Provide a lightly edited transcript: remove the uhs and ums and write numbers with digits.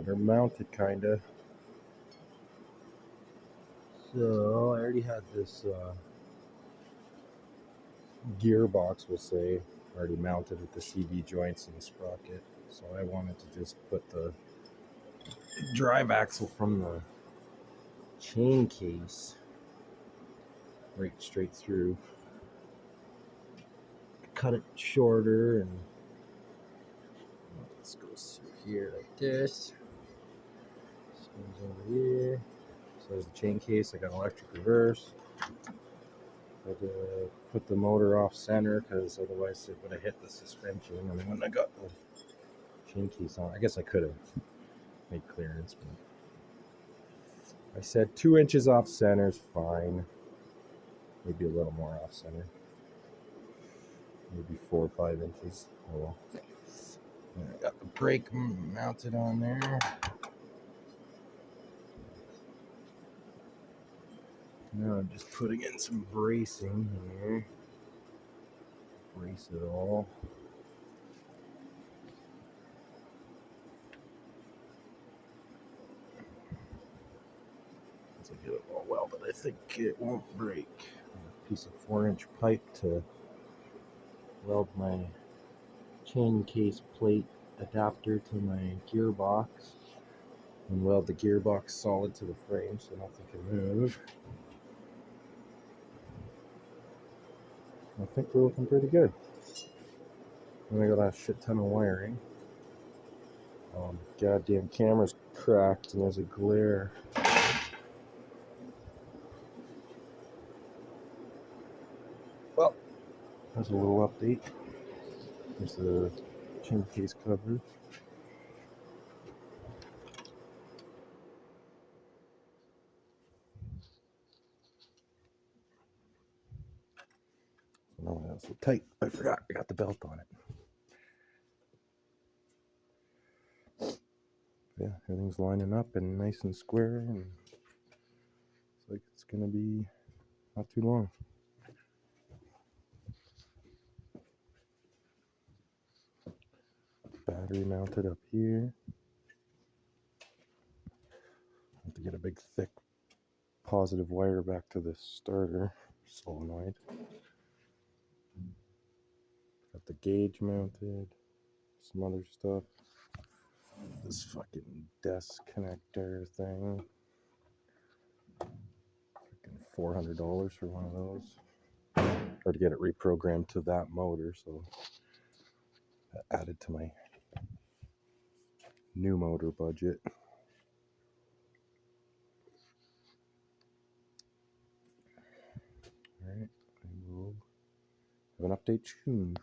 They're mounted kinda. So I already had this gearbox, we'll say, already mounted with the CV joints and the sprocket. So I wanted to just put the drive axle from the chain case right straight through, cut it shorter, and this goes through here like this. This goes over here. So there's the chain case. I got electric reverse. I had to put the motor off center because otherwise it would have hit the suspension. And when I got the chain case on, I guess I could have made clearance, but I said 2 inches off center is fine. Maybe a little more off center. Maybe 4 or 5 inches. Oh well. And I got the brake mounted on there. Now I'm just putting in some bracing here. Brace it all. Once I get it all well, but I think it won't break. A piece of 4-inch pipe to weld my chain case plate adapter to my gearbox, and weld the gearbox solid to the frame so nothing can move. I think we're looking pretty good. And I got a shit ton of wiring. Goddamn camera's cracked and there's a glare. Well, there's a little update. There's the chain case cover. Oh, that's so tight. I forgot I got the belt on it. Yeah, everything's lining up and nice and square, and it's like it's gonna be not too long. Battery mounted up here. I have to get a big thick positive wire back to the starter solenoid. Got the gauge mounted, some other stuff. This fucking desk connector thing. Fucking $400 for one of those. Or to get it reprogrammed to that motor, so that added to my new motor budget. Alright, I will have an update soon.